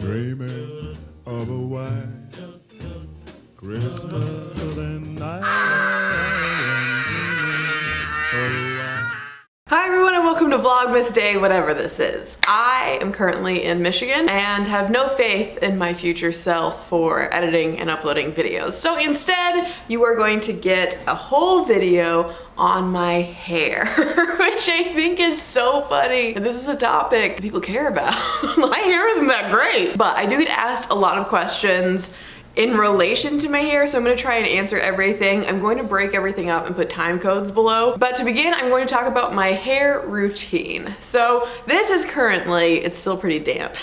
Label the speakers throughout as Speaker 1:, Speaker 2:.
Speaker 1: dreaming of a white Christmas and I am dreaming of a white.
Speaker 2: Hi everyone and welcome to Vlogmas Day, whatever this is. I am currently in Michigan and have no faith in my future self for editing and uploading videos. So instead, you are going to get a whole video on my hair, which I think is so funny. This is a topic people care about. My hair isn't that great, but I do get asked a lot of questions in relation to my hair, so I'm gonna try and answer everything. I'm going to break everything up and put time codes below. But to begin, I'm going to talk about my hair routine. So this is currently, it's still pretty damp,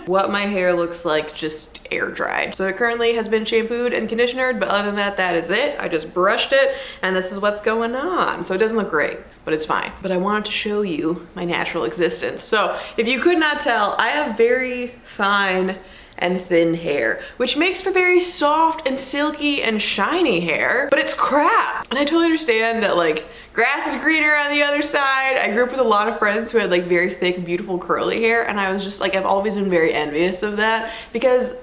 Speaker 2: what my hair looks like just air dried. So it currently has been shampooed and conditioned, but other than that, that is it. I just brushed it and this is what's going on. So it doesn't look great, but it's fine. But I wanted to show you my natural existence. So if you could not tell, I have very fine and thin hair, which makes for very soft and silky and shiny hair, but it's crap. And I totally understand that like grass is greener on the other side. I grew up with a lot of friends who had like very thick, beautiful curly hair, and I was just like, I've always been very envious of that because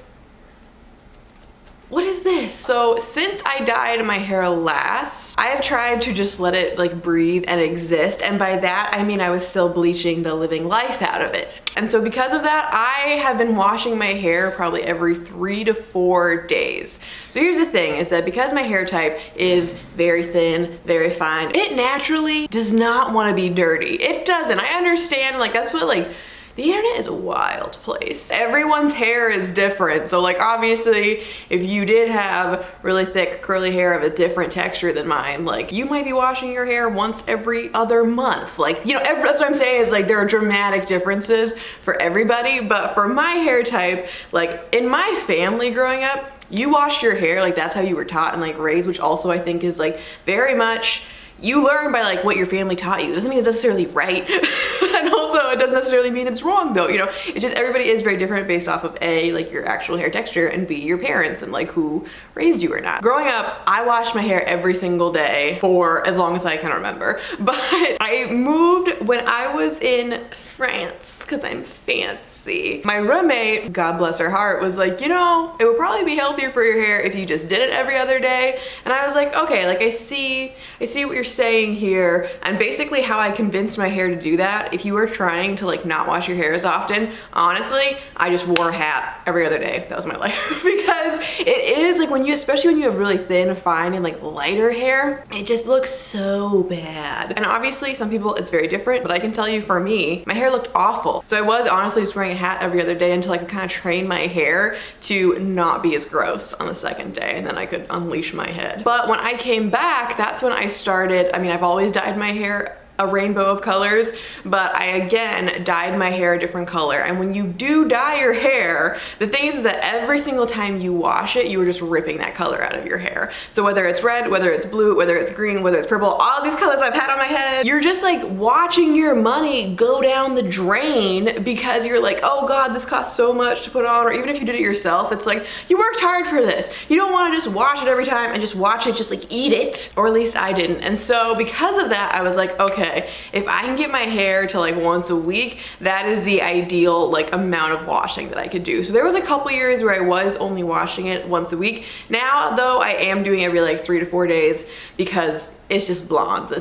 Speaker 2: what is this? So since I dyed my hair last, I have tried to just let it like breathe and exist. And by that, I mean I was still bleaching the living life out of it. And so because of that, I have been washing my hair probably every 3 to 4 days. So here's the thing is that because my hair type is very thin, very fine, it naturally does not want to be dirty. It doesn't. I understand, like that's what like, the internet is a wild place. Everyone's hair is different. So like obviously if you did have really thick curly hair of a different texture than mine, like you might be washing your hair once every other month. Like, you know, that's what I'm saying is like there are dramatic differences for everybody. But for my hair type, like in my family growing up, you wash your hair, like that's how you were taught and like raised, which also I think is like very much you learn by like what your family taught you. It doesn't mean it's necessarily right. And also it doesn't necessarily mean it's wrong though, you know? It's just everybody is very different based off of A, like your actual hair texture, and B, your parents and like who raised you or not. Growing up, I washed my hair every single day for as long as I can remember. But I moved when I was in France because I'm fancy. My roommate, God bless her heart, was like, you know, it would probably be healthier for your hair if you just did it every other day. And I was like, okay, like I see what you're saying here. And basically how I convinced my hair to do that, if you were trying to like not wash your hair as often, honestly, I just wore a hat every other day. That was my life. Because it is like when you, especially when you have really thin, fine, and like lighter hair, it just looks so bad. And obviously some people it's very different, but I can tell you for me, my hair looked awful. So I was honestly just wearing a hat every other day until I could kind of train my hair to not be as gross on the second day, and then I could unleash my head. But when I came back, that's when I started, I mean, I've always dyed my hair a rainbow of colors, but I again dyed my hair a different color. And when you do dye your hair, the thing is that every single time you wash it, you are just ripping that color out of your hair. So whether it's red, whether it's blue, whether it's green, whether it's purple, all these colors I've had on my head, you're just like watching your money go down the drain because you're like, oh God, this costs so much to put on. Or even if you did it yourself, it's like, you worked hard for this. You don't want to just wash it every time and just watch it, just like eat it. Or at least I didn't. And so because of that, I was like, okay, if I can get my hair to like once a week, that is the ideal like amount of washing that I could do. So there was a couple years where I was only washing it once a week. Now though, I am doing every like 3 to 4 days because it's just blonde.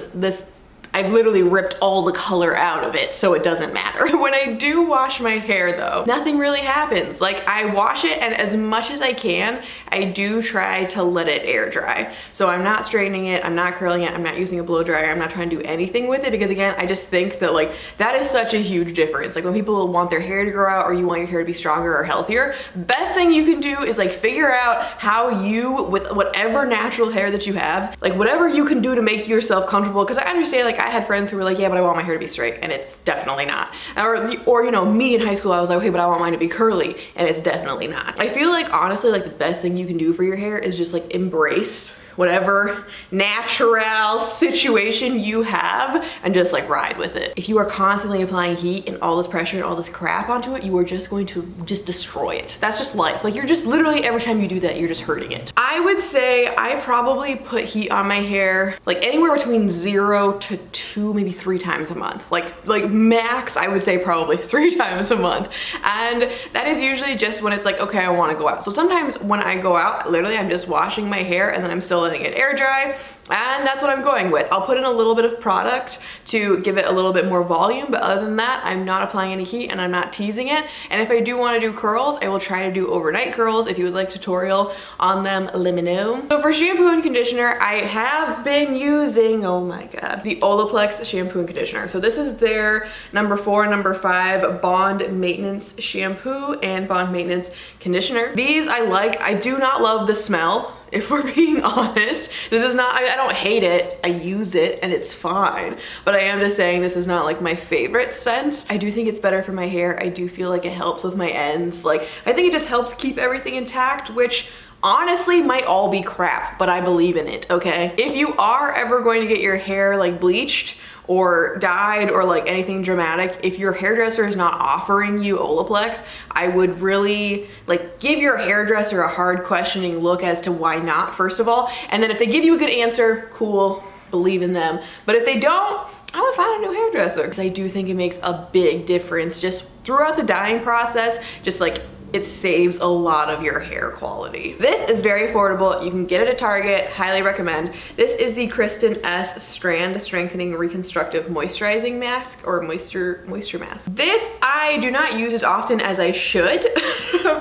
Speaker 2: I've literally ripped all the color out of it, so it doesn't matter. When I do wash my hair though, nothing really happens. Like I wash it and as much as I can, I do try to let it air dry. So I'm not straightening it, I'm not curling it, I'm not using a blow dryer, I'm not trying to do anything with it because again, I just think that like that is such a huge difference. Like when people want their hair to grow out or you want your hair to be stronger or healthier, best thing you can do is like figure out how you, with whatever natural hair that you have, like whatever you can do to make yourself comfortable. Because I understand like I had friends who were like, yeah, but I want my hair to be straight, and it's definitely not. Or you know, me in high school, I was like, okay, but I want mine to be curly, and it's definitely not. I feel like honestly, like the best thing you can do for your hair is just like embrace whatever natural situation you have and just like ride with it. If you are constantly applying heat and all this pressure and all this crap onto it, you are just going to just destroy it. That's just life. Like you're just literally, every time you do that, you're just hurting it. I would say I probably put heat on my hair like anywhere between 0 to 2, maybe 3 times a month. Like max, I would say probably 3 times a month. And that is usually just when it's like, okay, I want to go out. So sometimes when I go out, literally I'm just washing my hair and then I'm still letting it air dry. And that's what I'm going with. I'll put in a little bit of product to give it a little bit more volume, but other than that, I'm not applying any heat and I'm not teasing it. And if I do want to do curls, I will try to do overnight curls. If you would like a tutorial on them, let me know. So for shampoo and conditioner, I have been using, oh my God, the Olaplex shampoo and conditioner. So this is their number 4 and number 5 Bond Maintenance Shampoo and Bond Maintenance Conditioner. These I like. I do not love the smell. If we're being honest, this is not, I don't hate it. I use it and it's fine. But I am just saying this is not like my favorite scent. I do think it's better for my hair. I do feel like it helps with my ends. Like, I think it just helps keep everything intact, which honestly might all be crap, but I believe in it, okay? If you are ever going to get your hair like bleached or dyed or like anything dramatic, if your hairdresser is not offering you Olaplex, I would really like give your hairdresser a hard questioning look as to why not, first of all. And then if they give you a good answer, cool, believe in them. But if they don't, I would find a new hairdresser, because I do think it makes a big difference just throughout the dyeing process. Just like it saves a lot of your hair quality. This is very affordable. You can get it at Target, highly recommend. This is the Kristen S Strand Strengthening Reconstructive Moisturizing Mask, or moisture mask. This I do not use as often as I should,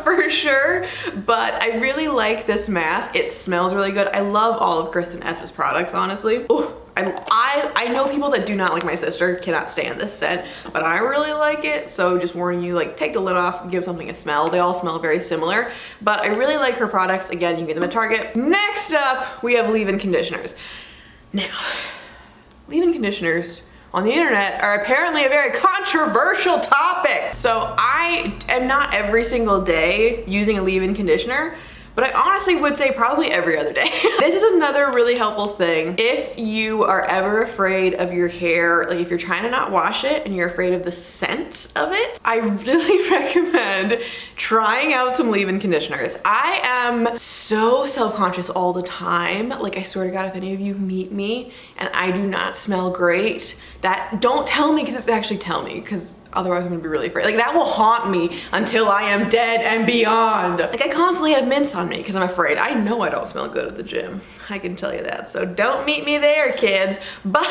Speaker 2: for sure, but I really like this mask. It smells really good. I love all of Kristen S's products, honestly. Ooh. I know people that do not like, my sister cannot stand this scent, but I really like it. So just warning you, like take the lid off, give something a smell. They all smell very similar, but I really like her products. Again, you can get them at Target. Next up, we have leave-in conditioners. Now, leave-in conditioners on the internet are apparently a very controversial topic. So I am not every single day using a leave-in conditioner, but I honestly would say probably every other day. This is another really helpful thing. If you are ever afraid of your hair, like if you're trying to not wash it and you're afraid of the scent of it, I really recommend trying out some leave-in conditioners. I am so self-conscious all the time. Like I swear to God, if any of you meet me and I do not smell great, don't tell me, because it's actually tell me, because otherwise I'm gonna be really afraid. Like that will haunt me until I am dead and beyond. Like I constantly have mints on me because I'm afraid. I know I don't smell good at the gym. I can tell you that. So don't meet me there, kids. But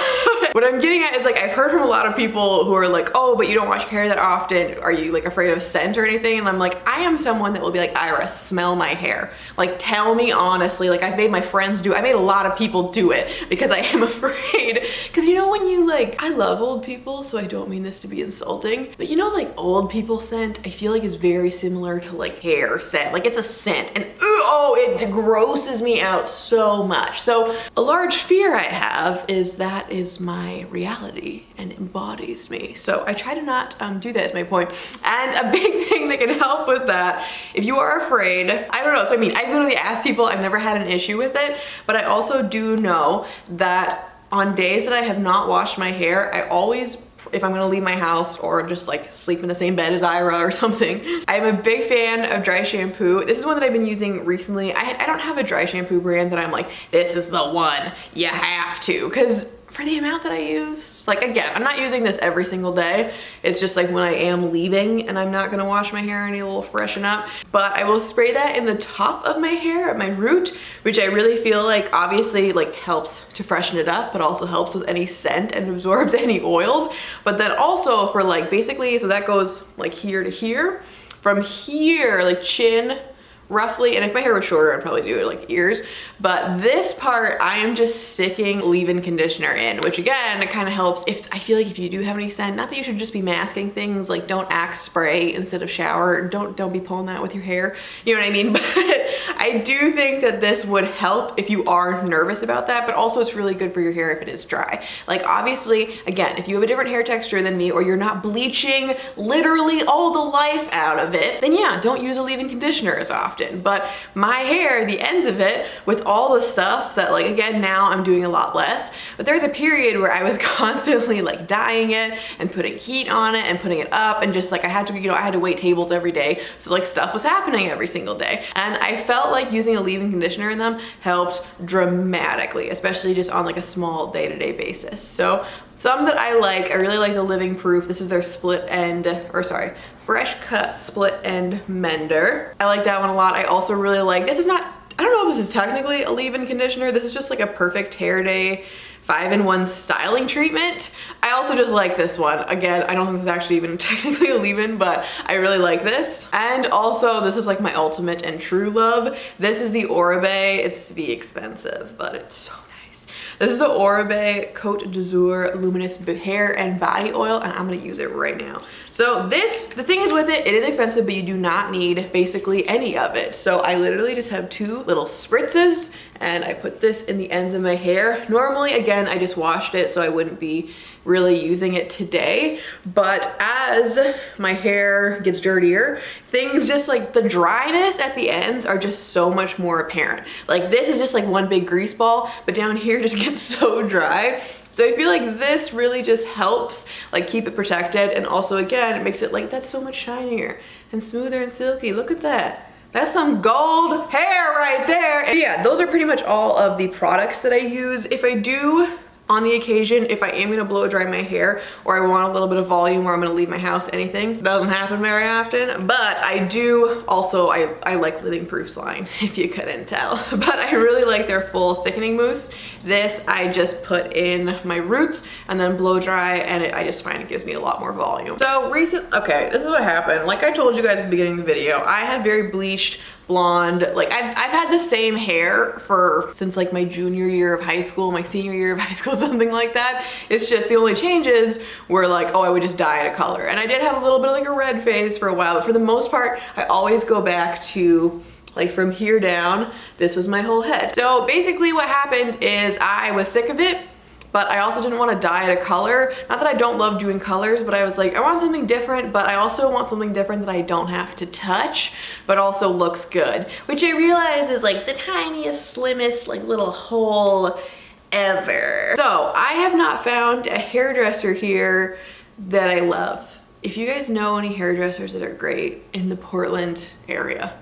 Speaker 2: what I'm getting at is like, I've heard from a lot of people who are like, oh, but you don't wash your hair that often. Are you like afraid of scent or anything? And I'm like, I am someone that will be like, Ira, smell my hair. Like tell me honestly. Like I've made my friends do it. I made a lot of people do it because I am afraid. Because you know when you like, I love old people, so I don't mean this to be insulting, but you know like old people scent, I feel like is very similar to like hair scent. Like it's a scent and oh, it grosses me out so much. So a large fear I have is that is my reality and embodies me. So I try to not do that, is my point. And a big thing that can help with that, if you are afraid, I don't know. So I mean, I literally ask people, I've never had an issue with it, but I also do know that on days that I have not washed my hair, I always, if I'm gonna leave my house or just like sleep in the same bed as Ira or something, I'm a big fan of dry shampoo. This is one that I've been using recently. I don't have a dry shampoo brand that I'm like, this is the one, you have to, because for the amount that I use, like again, I'm not using this every single day. It's just like when I am leaving and I'm not gonna wash my hair, I need a little freshen up. But I will spray that in the top of my hair, at my root, which I really feel like obviously like helps to freshen it up, but also helps with any scent and absorbs any oils. But then also for like basically, so that goes like here to here, from here, like chin, roughly, and if my hair was shorter I'd probably do it like ears, but this part I am just sticking leave-in conditioner in, which again it kind of helps. If I feel like if you do have any scent, not that you should just be masking things, like don't axe spray instead of shower, don't be pulling that with your hair, you know what I mean? But I do think that this would help if you are nervous about that, but also it's really good for your hair if it is dry. Like obviously, again, if you have a different hair texture than me or you're not bleaching literally all the life out of it, then yeah, don't use a leave-in conditioner as often. often. But my hair, the ends of it, with all the stuff that like, again, now I'm doing a lot less, but there's a period where I was constantly like dyeing it and putting heat on it and putting it up, and just like I had to, you know, I had to wait tables every day. So like stuff was happening every single day. And I felt like using a leave-in conditioner in them helped dramatically, especially just on like a small day-to-day basis. So some that I really like the Living Proof. This is their split end, or sorry, fresh cut split end mender. I like that one a lot. I also really like, this is not, I don't know if this is technically a leave-in conditioner. This is just like a perfect hair day 5-in-1 styling treatment. I also just like this one. Again, I don't think this is actually even technically a leave-in, but I really like this. And also, this is like my ultimate and true love. This is the Oribe. It's to be expensive, but it's so nice. This is the Oribe Cote d'Azur Luminous Hair and Body Oil, and I'm gonna use it right now. So this, the thing is with it, it is expensive, but you do not need basically any of it. So I literally just have 2 little spritzes, and I put this in the ends of my hair. Normally, again, I just washed it, so I wouldn't be really using it today. But as my hair gets dirtier, things just like the dryness at the ends are just so much more apparent. Like this is just like one big grease ball, but down here just gets so dry. So I feel like this really just helps like keep it protected, and also again, it makes it like that's so much shinier and smoother and silky. Look at that. That's some gold hair right there. And yeah, those are pretty much all of the products that I use. If I do, on the occasion, if I am gonna blow dry my hair, or I want a little bit of volume, or I'm gonna leave my house, anything, doesn't happen very often, but I do also, I like Living Proof slime, if you couldn't tell. But I really like their full thickening mousse. This I just put in my roots and then blow dry, and I just find it gives me a lot more volume. So okay, this is what happened. Like I told you guys at the beginning of the video, I had very bleached, blonde, like I've had the same hair since like my junior year of high school, my senior year of high school, something like that. It's just the only changes were like, oh, I would just dye it a color. And I did have a little bit of like a red phase for a while, but for the most part, I always go back to like from here down, this was my whole head. So basically what happened is I was sick of it, but I also didn't want to dye it a color. Not that I don't love doing colors, but I was like, I want something different, but I also want something different that I don't have to touch, but also looks good. Which I realize is like the tiniest, slimmest, like little hole ever. So I have not found a hairdresser here that I love. If you guys know any hairdressers that are great in the Portland area,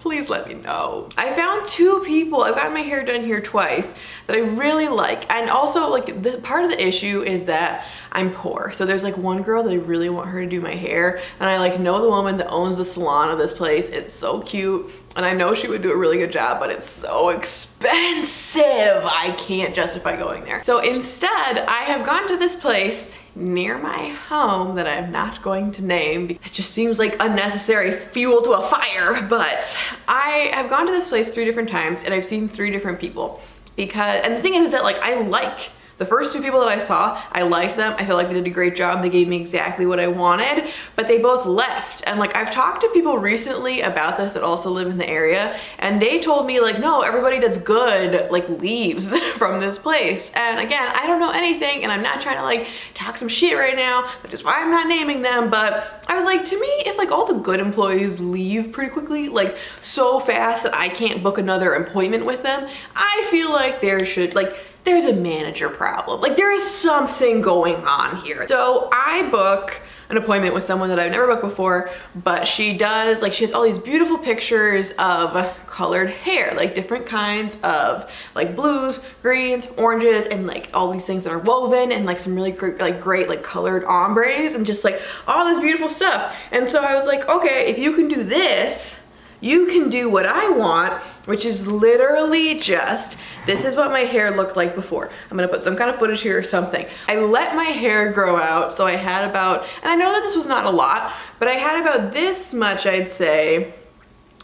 Speaker 2: please let me know. I found 2 people, I've gotten my hair done here twice, that I really like. And also like the part of the issue is that I'm poor. So there's like one girl that I really want her to do my hair, and I like know the woman that owns the salon of this place. It's so cute, and I know she would do a really good job, but it's so expensive. I can't justify going there. So instead, I have gone to this place near my home that I'm not going to name because it just seems like unnecessary fuel to a fire. But I have gone to this place 3 different times, and I've seen 3 different people. And the thing is that like I like the first 2 people that I saw, I liked them. I feel like they did a great job. They gave me exactly what I wanted, but they both left. And like I've talked to people recently about this that also live in the area, and they told me like, no, everybody that's good like leaves from this place. And again, I don't know anything, and I'm not trying to like talk some shit right now, which is why I'm not naming them. But I was like, to me, if like all the good employees leave pretty quickly, like so fast that I can't book another appointment with them, I feel like there's a manager problem. Like there is something going on here. So I book an appointment with someone that I've never booked before, but she has all these beautiful pictures of colored hair, like different kinds of like blues, greens, oranges, and like all these things that are woven, and like some really great like colored ombres, and just like all this beautiful stuff. And so I was like, okay, if you can do this, you can do what I want, which is literally just, this is what my hair looked like before. I'm gonna put some kind of footage here or something. I let my hair grow out, so I had about, and I know that this was not a lot, but I had about this much, I'd say,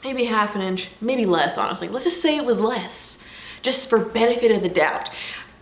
Speaker 2: maybe ½ an inch, maybe less, honestly. Let's just say it was less, just for benefit of the doubt.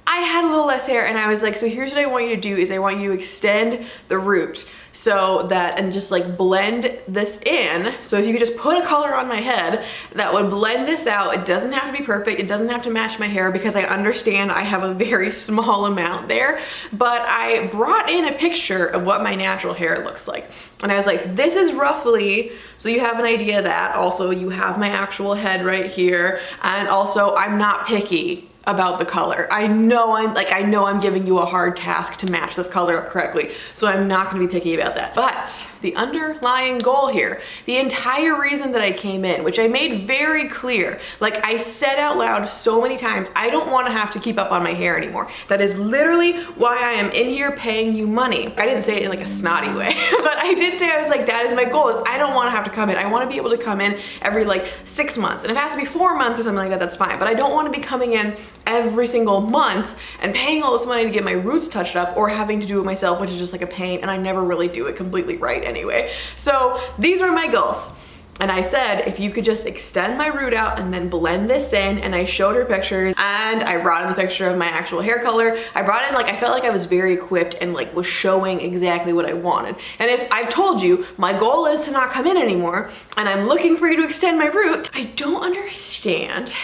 Speaker 2: I had a little less hair, and I was like, so here's what I want you to do is I want you to extend the root so that, and just like blend this in. So if you could just put a color on my head that would blend this out. It doesn't have to be perfect. It doesn't have to match my hair, because I understand I have a very small amount there, but I brought in a picture of what my natural hair looks like. And I was like, this is roughly, so you have an idea of that. Also, you have my actual head right here. And also, I'm not picky about the color. I know I'm giving you a hard task to match this color correctly, so I'm not gonna be picky about that. But the underlying goal here, the entire reason that I came in, which I made very clear, like I said out loud so many times, I don't wanna have to keep up on my hair anymore. That is literally why I am in here paying you money. I didn't say it in like a snotty way, but I did say, I was like, that is my goal, is I don't wanna have to come in. I wanna be able to come in every like 6 months. And if it has to be 4 months or something like that, that's fine. But I don't wanna be coming in every single month and paying all this money to get my roots touched up, or having to do it myself, which is just like a pain, and I never really do it completely right anyway. So these were my goals. And I said, if you could just extend my root out and then blend this in, and I showed her pictures, and I brought in the picture of my actual hair color. I brought in, like, I felt like I was very equipped and like was showing exactly what I wanted. And if I've told you my goal is to not come in anymore, and I'm looking for you to extend my root, I don't understand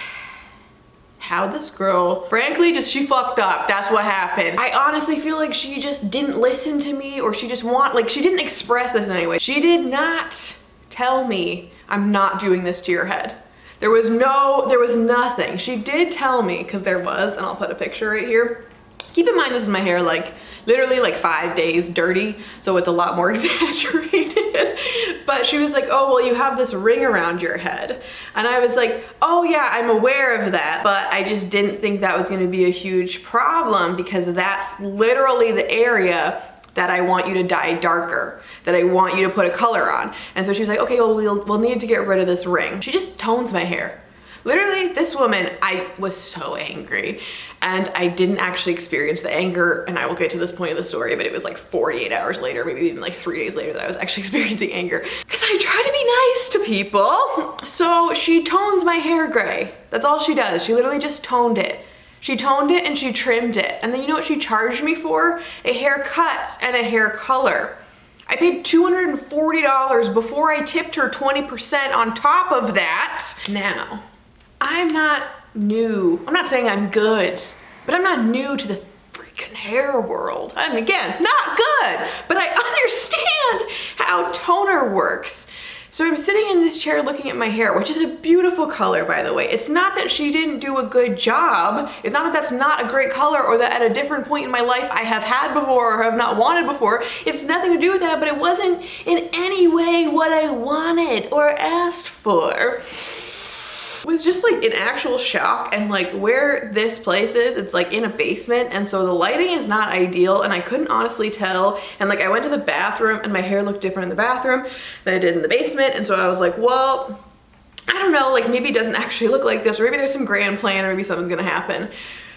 Speaker 2: how this girl, frankly, she fucked up. That's what happened. I honestly feel like she just didn't listen to me, or she didn't express this in any way. She did not tell me, I'm not doing this to your head. There was nothing. She did tell me, because there was, and I'll put a picture right here. Keep in mind, this is my hair like literally like 5 days dirty, so it's a lot more exaggerated. But she was like, oh, well, you have this ring around your head. And I was like, oh yeah, I'm aware of that, but I just didn't think that was gonna be a huge problem, because that's literally the area that I want you to dye darker, that I want you to put a color on. And so she was like, okay, well, we'll need to get rid of this ring. She just tones my hair. Literally, this woman, I was so angry, and I didn't actually experience the anger, and I will get to this point of the story, but it was like 48 hours later, maybe even like 3 days later, that I was actually experiencing anger, because I try to be nice to people. So she tones my hair gray. That's all she does. She literally just toned it. She toned it and she trimmed it. And then you know what she charged me for? A haircut and a hair color. I paid $240 before I tipped her 20% on top of that. Now, I'm not new. I'm not saying I'm good, but I'm not new to the freaking hair world. I'm, again, not good, but I understand how toner works. So I'm sitting in this chair looking at my hair, which is a beautiful color, by the way. It's not that she didn't do a good job. It's not that that's not a great color, or that at a different point in my life I have had before or have not wanted before. It's nothing to do with that, but it wasn't in any way what I wanted or asked for. Was just like in actual shock. And like where this place is, it's like in a basement, and so the lighting is not ideal, and I couldn't honestly tell. And like I went to the bathroom and my hair looked different in the bathroom than it did in the basement, and so I was like, well, I don't know, like maybe it doesn't actually look like this, or maybe there's some grand plan, or maybe something's gonna happen.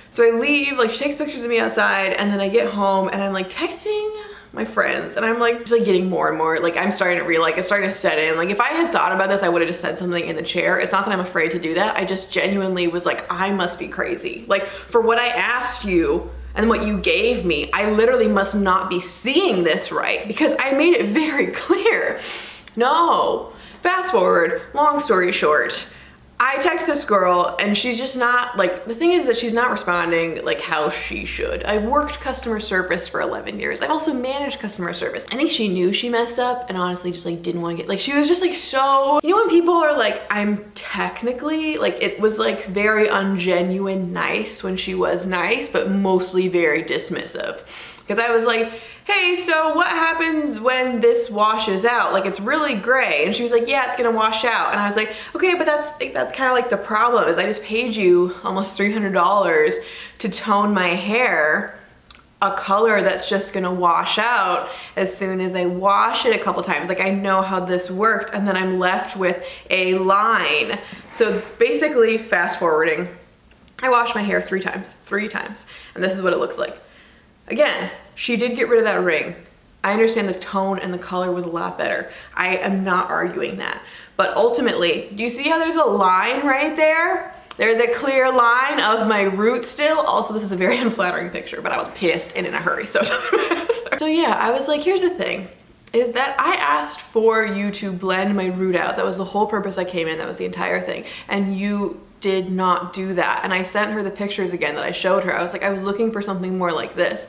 Speaker 2: So I leave, like she takes pictures of me outside, and then I get home and I'm like texting my friends, and I'm like just like getting more and more, like I'm starting to realize, like it's starting to set in. Like if I had thought about this, I would have just said something in the chair. It's not that I'm afraid to do that. I just genuinely was like, I must be crazy. Like for what I asked you and what you gave me, I literally must not be seeing this right, because I made it very clear. No. Fast forward, long story short, I text this girl and she's just not, like, the thing is that she's not responding like how she should. I've worked customer service for 11 years. I've also managed customer service. I think she knew she messed up and honestly just like didn't want to get, like she was just like so, you know when people are like, I'm technically, like it was like very ungenuine nice when she was nice, but mostly very dismissive. Because I was like, hey, so what happens when this washes out? Like, it's really gray. And she was like, yeah, it's gonna wash out. And I was like, okay, but that's kind of like the problem, is I just paid you almost $300 to tone my hair a color that's just gonna wash out as soon as I wash it a couple times. Like, I know how this works, and then I'm left with a line. So basically, fast forwarding, I washed my hair 3 times, and this is what it looks like. Again, she did get rid of that ring. I understand the tone and the color was a lot better. I am not arguing that. But ultimately, do you see how there's a line right there? There's a clear line of my root still. Also, this is a very unflattering picture, but I was pissed and in a hurry, so it doesn't matter. So yeah, I was like, here's the thing. is that I asked for you to blend my root out. That was the whole purpose I came in. That was the entire thing. And you did not do that. And I sent her the pictures again that I showed her. I was like, I was looking for something more like this.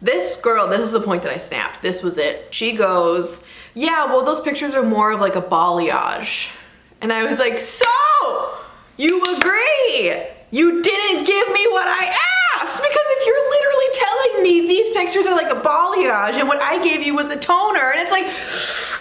Speaker 2: This girl, this is the point that I snapped. This was it. She goes, yeah, well, those pictures are more of like a balayage. And I was like, so you agree? You didn't give me what I asked, because if you're literally telling me these pictures are like a balayage and what I gave you was a toner, and it's like,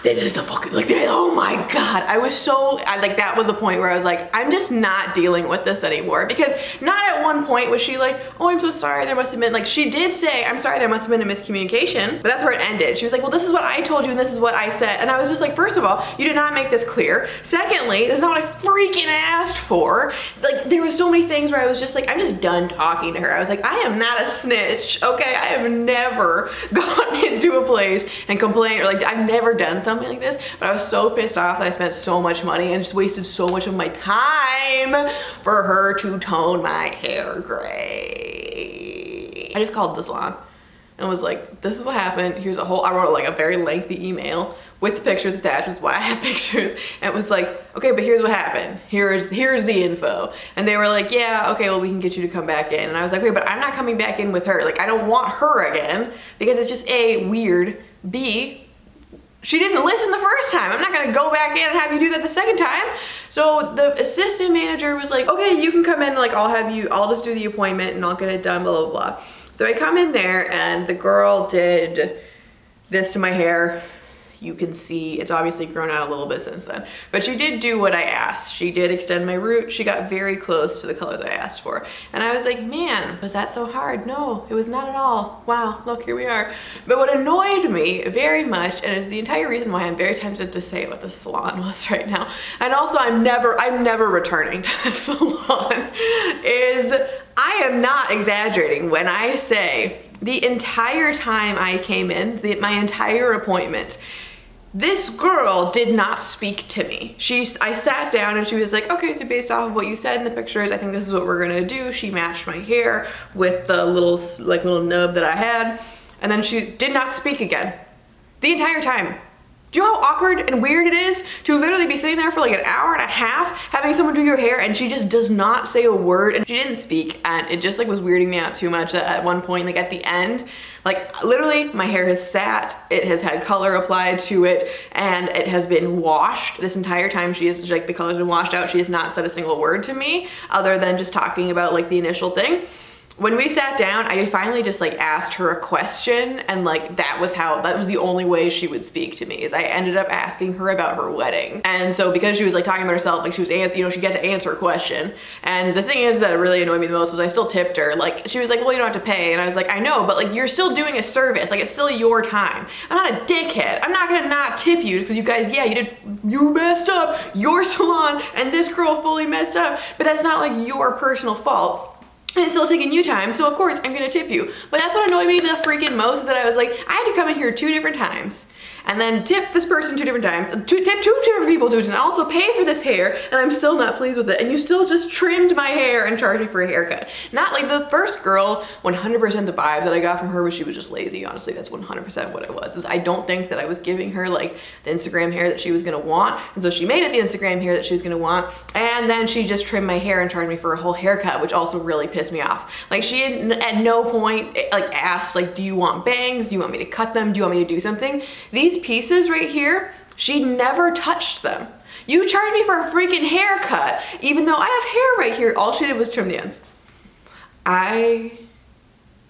Speaker 2: this is the fucking, like, oh my God. I was so, like, that was the point where I was like, I'm just not dealing with this anymore. Because not at one point was she like, oh, I'm so sorry, there must have been, like, she did say, I'm sorry, there must have been a miscommunication, but that's where it ended. She was like, well, this is what I told you and this is what I said. And I was just like, first of all, you did not make this clear. Secondly, this is not what I freaking asked for. Like, there were so many things where I was just like, I'm just done talking to her. I was like, I am not a snitch, okay? I have never gone into a place and complained, or like, I've never done something like this, but I was so pissed off that I spent so much money and just wasted so much of my time for her to tone my hair gray. I just called the salon and was like, this is what happened. Here's a whole, I wrote like a very lengthy email with the pictures attached, which is why I have pictures, and it was like, okay, but here's what happened. Here's the info. And they were like, yeah, okay, well, we can get you to come back in. And I was like, wait, but I'm not coming back in with her. Like, I don't want her again, because it's just A, weird, B, she didn't listen the first time. I'm not gonna go back in and have you do that the second time. So the assistant manager was like, okay, you can come in, like, I'll just do the appointment and I'll get it done, blah, blah, blah. So I come in there and the girl did this to my hair. You can see it's obviously grown out a little bit since then, but she did do what I asked. She did extend my root. She got very close to the color that I asked for. And I was like, man, was that so hard? No, it was not at all. Wow, look, here we are. But what annoyed me very much, and is the entire reason why I'm very tempted to say what the salon was right now, and also I'm never returning to the salon, is I am not exaggerating when I say the entire time I came in, my entire appointment, this girl did not speak to me. I sat down and she was like, okay, so based off of what you said in the pictures, I think this is what we're gonna do. She matched my hair with the little nub that I had, and then she did not speak again the entire time. Do you know how awkward and weird it is to literally be sitting there for like an hour and a half having someone do your hair and she just does not say a word, and she didn't speak, and it just like was weirding me out too much that at one point, like at the end, like literally my hair has sat, it has had color applied to it, and it has been washed this entire time. She is like, the color's been washed out. She has not said a single word to me other than just talking about like the initial thing. When we sat down, I finally just like asked her a question, and like that was the only way she would speak to me, is I ended up asking her about her wedding. And so because she was like talking about herself, like she was, you know, she got to answer a question. And the thing is that really annoyed me the most was I still tipped her. Like she was like, well, you don't have to pay. And I was like, I know, but like you're still doing a service. Like it's still your time. I'm not a dickhead. I'm not gonna not tip you because you guys, yeah, you messed up. Your salon and this girl fully messed up, but that's not like your personal fault. And it's still taking you time, so of course I'm gonna tip you. But that's what annoyed me the freaking most, is that I was like, I had to come in here 2 different times and then tip this person 2 different times, tip 2 different people 2 and also pay for this hair, and I'm still not pleased with it. And you still just trimmed my hair and charged me for a haircut. Not like the first girl, 100% the vibe that I got from her was she was just lazy. Honestly, that's 100% what it was. Is I don't think that I was giving her like the Instagram hair that she was gonna want, and so she made it the Instagram hair that she was gonna want, and then she just trimmed my hair and charged me for a whole haircut, which also really pissed me off. Like she had at no point like asked like, do you want bangs? Do you want me to cut them? Do you want me to do something? These pieces right here, she never touched them. You charged me for a freaking haircut, even though I have hair right here. All she did was trim the ends. I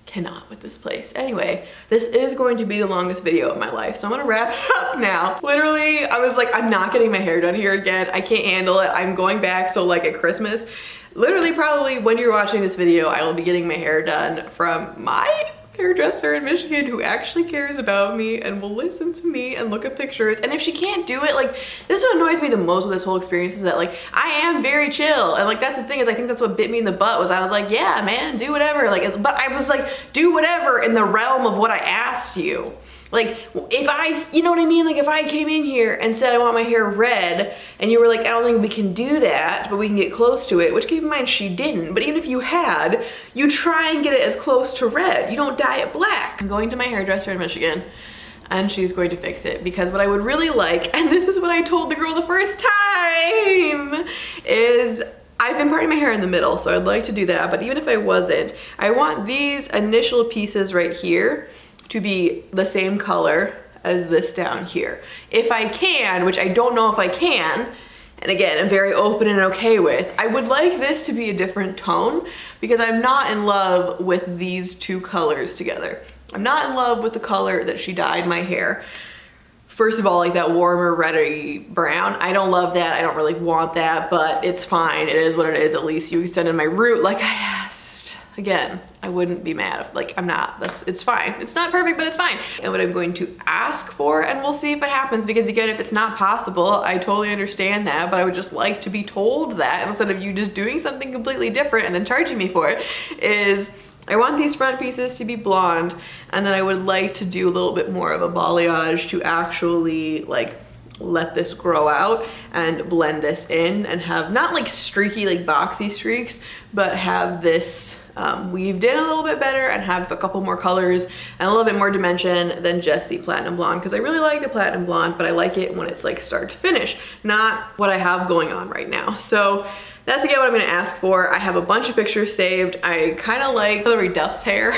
Speaker 2: cannot with this place. Anyway, this is going to be the longest video of my life, so I'm gonna wrap it up now. Literally, I was like, I'm not getting my hair done here again. I can't handle it. I'm going back, so like at Christmas, literally probably when you're watching this video, I will be getting my hair done from my hairdresser in Michigan who actually cares about me and will listen to me and look at pictures. And if she can't do it, like, this is what annoys me the most with this whole experience, is that like I am very chill, and like that's the thing, is I think that's what bit me in the butt, was I was like, yeah man, do whatever, like but I was like, do whatever in the realm of what I asked you. Like if you know what I mean? Like if I came in here and said I want my hair red and you were like, I don't think we can do that, but we can get close to it, which keep in mind she didn't, but even if you had, you try and get it as close to red. You don't dye it black. I'm going to my hairdresser in Michigan. and she's going to fix it, because what I would really like, and this is what I told the girl the first time, is I've been parting my hair in the middle, so I'd like to do that, but even if I wasn't, I want these initial pieces right here to be the same color as this down here. If I can, which I don't know if I can, and again, I'm very open and okay with, I would like this to be a different tone, because I'm not in love with these two colors together. I'm not in love with the color that she dyed my hair. First of all, like that warmer, reddy brown, I don't love that. I don't really want that, but it's fine. It is what it is. At least you extended my root like I asked. Again, I wouldn't be mad if, like, I'm not. It's fine. It's not perfect, but it's fine. And what I'm going to ask for, and we'll see if it happens, because again, if it's not possible, I totally understand that, but I would just like to be told that instead of you just doing something completely different and then charging me for it, is I want these front pieces to be blonde, and then I would like to do a little bit more of a balayage to actually like let this grow out and blend this in and have not like streaky, like boxy streaks, but have this weaved in a little bit better and have a couple more colors and a little bit more dimension than just the platinum blonde, because I really like the platinum blonde, but I like it when it's like start to finish, not what I have going on right now. So that's again what I'm gonna ask for. I have a bunch of pictures saved. I kind of like Hilary Duff's hair.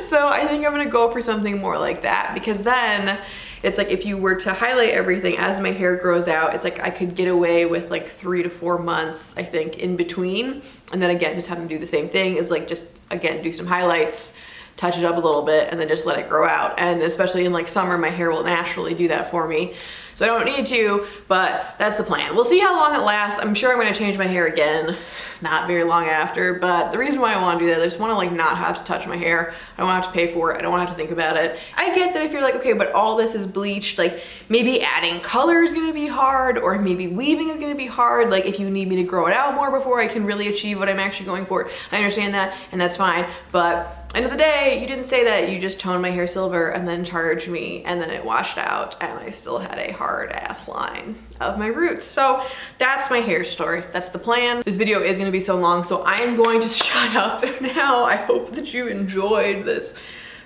Speaker 2: So I think I'm gonna go for something more like that, because then it's like if you were to highlight everything as my hair grows out, it's like I could get away with like 3 to 4 months, I think, in between. And then again, just having to do the same thing is like just, again, do some highlights, touch it up a little bit, and then just let it grow out. And especially in like summer, my hair will naturally do that for me. So I don't need to, but that's the plan. We'll see how long it lasts. I'm sure I'm gonna change my hair again, not very long after, but the reason why I wanna do that, I just wanna like not have to touch my hair. I don't have to pay for it. I don't have to think about it. I get that if you're like, okay, but all this is bleached, like maybe adding color is gonna be hard, or maybe weaving is gonna be hard. Like if you need me to grow it out more before I can really achieve what I'm actually going for, I understand that, and that's fine. But end of the day, you didn't say that. You just toned my hair silver and then charged me, and then it washed out, and I still had a hard ass line of my roots. So that's my hair story. That's the plan. This video is gonna be so long, so I am going to shut up now. I hope that you enjoyed this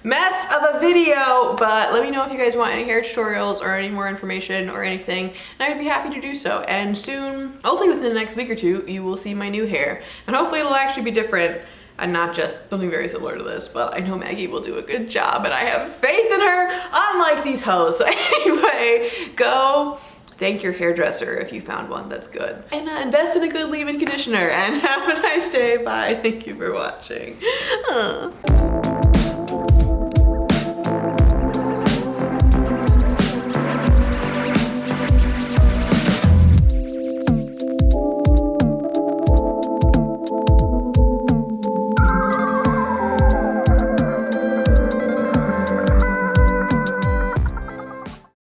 Speaker 2: mess of a video, but let me know if you guys want any hair tutorials or any more information or anything, and I'd be happy to do so. And soon, hopefully within the next week or two, you will see my new hair, and hopefully it'll actually be different and not just something very similar to this, but I know Maggie will do a good job, and I have faith in her, unlike these hoes. So anyway, go thank your hairdresser if you found one that's good, and invest in a good leave-in conditioner, and have a nice day. Bye. Thank you for watching.